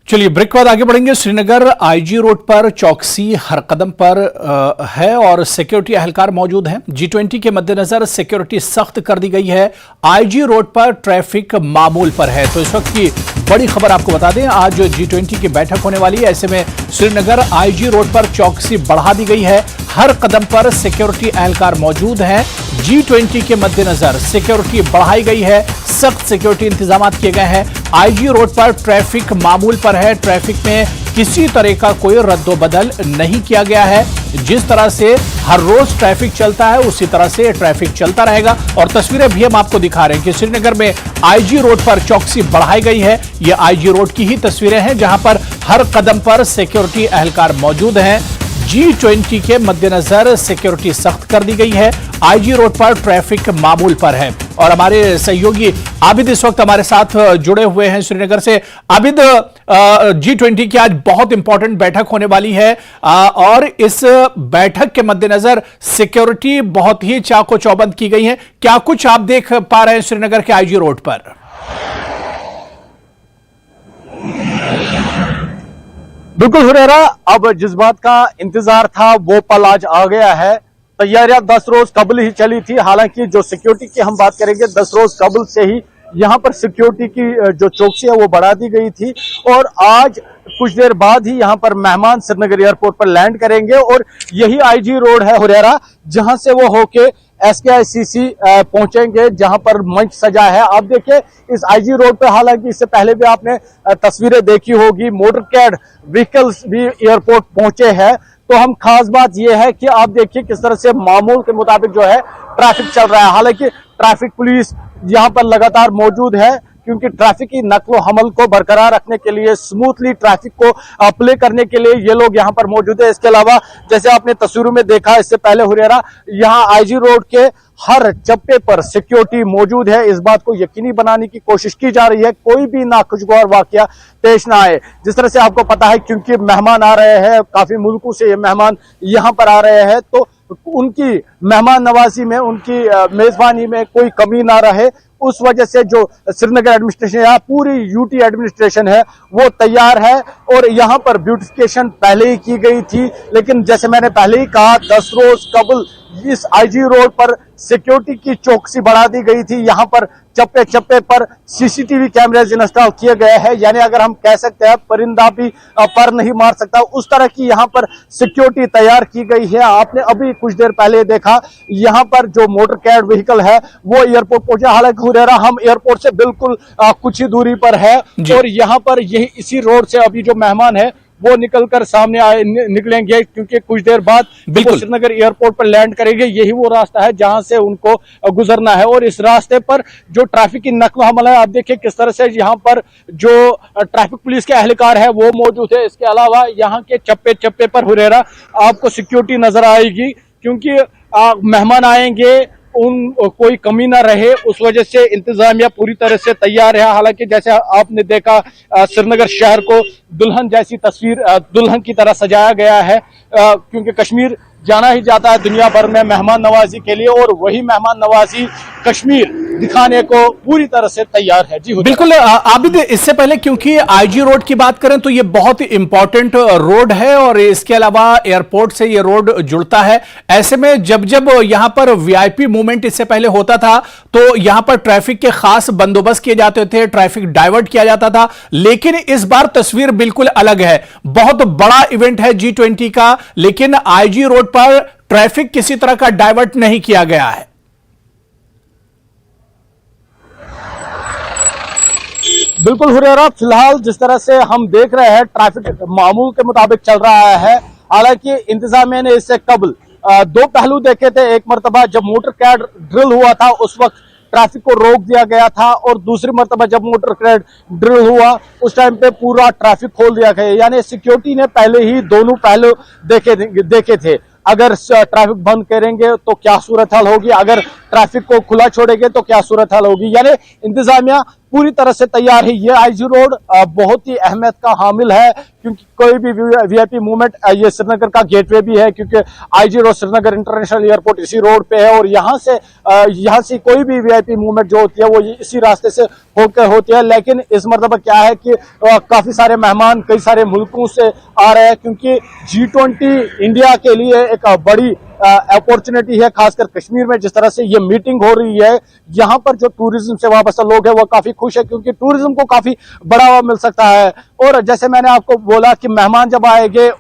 चलिए ब्रेक के बाद आगे बढ़ेंगे। श्रीनगर आईजी रोड पर चौकसी हर कदम पर है और सिक्योरिटी एहलकार मौजूद हैं। G20 के मद्देनजर सिक्योरिटी सख्त कर दी गई है। आईजी रोड पर ट्रैफिक मामूल पर है। तो इस वक्त की बड़ी खबर आपको बता दें, आज G20 की बैठक होने वाली है। ऐसे में श्रीनगर आईजी रोड पर चौकसी बढ़ा दी गई है। हर कदम पर सिक्योरिटी एहलकार मौजूद हैं। G20 के मद्देनजर सिक्योरिटी बढ़ाई गई है, सख्त सिक्योरिटी इंतजाम किए गए हैं। आईजी रोड पर ट्रैफिक मामूल पर है। ट्रैफिक में किसी तरह का कोई रद्दोबदल नहीं किया गया है। जिस तरह से हर रोज ट्रैफिक चलता है उसी तरह से ट्रैफिक चलता रहेगा। और तस्वीरें भी हम आपको दिखा रहे हैं कि श्रीनगर में आईजी रोड पर चौकसी बढ़ाई गई है। ये आईजी रोड की ही तस्वीरें हैं जहां पर हर कदम पर सिक्योरिटी एहलकार मौजूद हैं। G20 के मद्देनजर सिक्योरिटी सख्त कर दी गई है। आईजी रोड पर ट्रैफिक मामूल पर है। और हमारे सहयोगी आबिद इस वक्त हमारे साथ जुड़े हुए हैं श्रीनगर से। आबिद, G20 की आज बहुत इंपॉर्टेंट बैठक होने वाली है और इस बैठक के मद्देनजर सिक्योरिटी बहुत ही चाको चौबंद की गई है। क्या कुछ आप देख पा रहे हैं श्रीनगर के आईजी रोड पर? बिल्कुल हुरैरा, अब जिस बात का इंतजार था वो पल आज आ गया है। तैयारियां 10 रोज कबल ही चली थी। हालांकि जो सिक्योरिटी की हम बात करेंगे, 10 रोज कबल से ही यहाँ पर सिक्योरिटी की जो चौकसी है वो बढ़ा दी गई थी। और आज कुछ देर बाद ही यहाँ पर मेहमान श्रीनगर एयरपोर्ट पर लैंड करेंगे और यही आईजी रोड है हुरैरा, जहां से वो होके SKICC पहुंचेंगे, जहां पर मंच सजा है। आप देखिए इस आईजी रोड पे, हालांकि इससे पहले भी आपने तस्वीरें देखी होगी, मोटरकैड व्हीकल्स भी एयरपोर्ट पहुंचे हैं। तो हम खास बात यह है कि आप देखिए किस तरह से मामूल के मुताबिक जो है ट्रैफिक चल रहा है। हालांकि ट्रैफिक पुलिस यहाँ पर लगातार मौजूद है, क्योंकि ट्रैफिक की नक्लो हमल को बरकरार रखने के लिए, स्मूथली ट्रैफिक को प्ले करने के लिए ये लोग यहाँ पर मौजूद है। इसके अलावा जैसे आपने तस्वीरों में देखा इससे पहले हुरैरा, यहाँ आईजी रोड के हर चप्पे पर सिक्योरिटी मौजूद है। इस बात को यकीनी बनाने की कोशिश की जा रही है कोई भी नाखुशगवार वाकया पेश ना आए। जिस तरह से आपको पता है, क्योंकि मेहमान आ रहे हैं, काफी मुल्कों से ये मेहमान यहाँ पर आ रहे हैं, तो उनकी मेहमान नवाजी में, उनकी मेजबानी में कोई कमी ना रहे, उस वजह से जो श्रीनगर एडमिनिस्ट्रेशन या पूरी यूटी एडमिनिस्ट्रेशन है वो तैयार है। और यहाँ पर ब्यूटिफिकेशन पहले ही की गई थी, लेकिन जैसे मैंने पहले ही कहा, 10 रोज कबल इस आईजी रोड पर सिक्योरिटी की चौकसी बढ़ा दी गई थी। यहाँ पर चप्पे चप्पे पर CCTV कैमरेज इंस्टॉल किए गए हैं। यानी अगर हम कह सकते हैं परिंदा भी पर नहीं मार सकता, उस तरह की यहाँ पर सिक्योरिटी तैयार की गई है। आपने अभी कुछ देर पहले देखा यहाँ पर जो मोटरकैड व्हीकल है वो एयरपोर्ट पहुंचा। हालांकि हुरैरा, हम एयरपोर्ट से बिल्कुल कुछ ही दूरी पर है और यहाँ पर यही इसी रोड से अभी जो मेहमान है वो निकलकर सामने निकलेंगे, क्योंकि कुछ देर बाद वो श्रीनगर एयरपोर्ट पर लैंड करेंगे। यही वो रास्ता है जहां से उनको गुजरना है। और इस रास्ते पर जो ट्रैफिक की नक्ल हमल है, आप देखिए किस तरह से यहाँ पर जो ट्रैफिक पुलिस के एहलकार है वो मौजूद है। इसके अलावा यहाँ के चप्पे चप्पे पर हुरैरा आपको सिक्योरिटी नजर आएगी, क्योंकि मेहमान आएंगे, कोई कमी ना रहे, उस वजह से इंतजामिया पूरी तरह से तैयार है। हालांकि जैसे आपने देखा श्रीनगर शहर को दुल्हन जैसी तस्वीर, दुल्हन की तरह सजाया गया है, क्योंकि कश्मीर जाना ही जाता है दुनिया भर में मेहमान नवाजी के लिए, और वही मेहमान नवाजी कश्मीर दिखाने को पूरी तरह से तैयार है। जी बिल्कुल आबिद, इससे पहले क्योंकि आईजी रोड की बात करें तो ये बहुत ही इंपॉर्टेंट रोड है और इसके अलावा एयरपोर्ट से ये रोड जुड़ता है। ऐसे में जब जब यहां पर VIP मूवमेंट इससे पहले होता था तो यहां पर ट्रैफिक के खास बंदोबस्त किए जाते थे, ट्रैफिक डाइवर्ट किया जाता था। लेकिन इस बार तस्वीर बिल्कुल अलग है। बहुत बड़ा इवेंट है G20 का, लेकिन आईजी रोड पर ट्रैफिक किसी तरह का डाइवर्ट नहीं किया गया है। बिल्कुल हुरैरा, फिलहाल जिस तरह से हम देख रहे हैं ट्रैफिक मामूल के मुताबिक चल रहा है। हालांकि इंतजामिया ने इससे कबल 2 पहलू देखे थे। एक मरतबा जब मोटरकैड ड्रिल हुआ था उस वक्त ट्रैफिक को रोक दिया गया था, और दूसरी मरतबा जब मोटरकैड ड्रिल हुआ उस टाइम पे पूरा ट्रैफिक खोल दिया गया। यानी सिक्योरिटी ने पहले ही दोनों पहलू देखे थे। अगर ट्रैफिक बंद करेंगे तो क्या सूरत हाल होगी, अगर ट्रैफिक को खुला छोड़ेंगे तो क्या सूरत हाल होगी। यानी इंतजामिया पूरी तरह से तैयार है। ये आईजी रोड बहुत ही अहमियत का हामिल है, क्योंकि कोई भी वीआईपी मूवमेंट, ये श्रीनगर का गेटवे भी है, क्योंकि IG road Srinagar international airport इसी रोड पे है, और यहाँ से कोई भी वीआईपी मूवमेंट जो होती है वो इसी रास्ते से होकर होती है। लेकिन इस मरतबा क्या है कि काफी सारे मेहमान कई सारे मुल्कों से आ रहे हैं, क्योंकि G20 इंडिया के लिए एक बड़ी अपॉर्चुनिटी है, खासकर कश्मीर में जिस तरह से ये मीटिंग हो रही है। यहाँ पर जो टूरिज्म से वाबस्ता लोग हैं वो काफी खुश है, क्योंकि टूरिज्म को काफी बढ़ावा मिल सकता है। और जैसे मैंने आपको बोला कि मेहमान जब आएंगे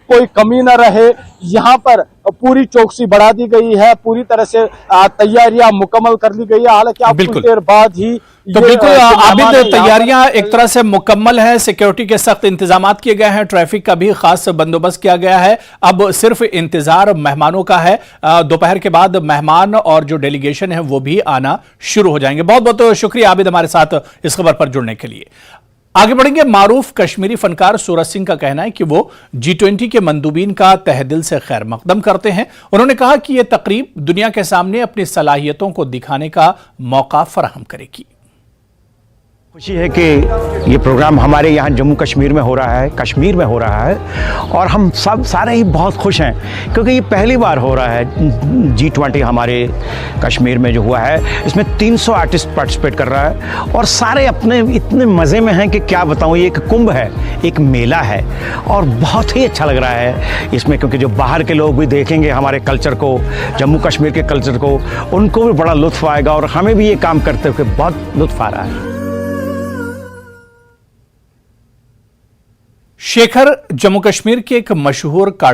कोई कमी न रहे, यहाँ पर पूरी चौकसी बढ़ा दी गई है, पूरी तरह से तैयारियां मुकम्मल कर ली गई है। हालांकि आप कुछ देर बाद ही तो बिल्कुल आबिद, तैयारियां एक तरह से मुकम्मल है, सिक्योरिटी के सख्त इंतजाम किए गए हैं, ट्रैफिक का भी खास बंदोबस्त किया गया है। अब सिर्फ इंतजार मेहमानों का है। दोपहर के बाद मेहमान और जो डेलीगेशन है वो भी आना शुरू हो जाएंगे। बहुत बहुत शुक्रिया आबिद हमारे साथ इस खबर पर जुड़ने के लिए। आगे बढ़ेंगे। मारूफ कश्मीरी फनकार सूरज सिंह का कहना है कि वो G20 के मंदूबीन का तहे दिल से खैर मकदम करते हैं। उन्होंने कहा कि यह तकरीब दुनिया के सामने अपनी सलाहियतों को दिखाने का मौका फराहम करेगी। खुशी है कि ये प्रोग्राम हमारे यहाँ जम्मू कश्मीर में हो रहा है, कश्मीर में हो रहा है, और हम सब सारे ही बहुत खुश हैं, क्योंकि ये पहली बार हो रहा है G20 हमारे कश्मीर में जो हुआ है। इसमें 300 आर्टिस्ट पार्टिसिपेट कर रहा है, और सारे अपने इतने मज़े में हैं कि क्या बताऊँ। ये एक कुंभ है, एक मेला है, और बहुत ही अच्छा लग रहा है इसमें, क्योंकि जो बाहर के लोग भी देखेंगे हमारे कल्चर को, जम्मू कश्मीर के कल्चर को, उनको भी बड़ा लुत्फ़ आएगा, और हमें भी ये काम करते हुए बहुत लुत्फ़ आ रहा है। शेखर जम्मू कश्मीर के एक मशहूर कार्टून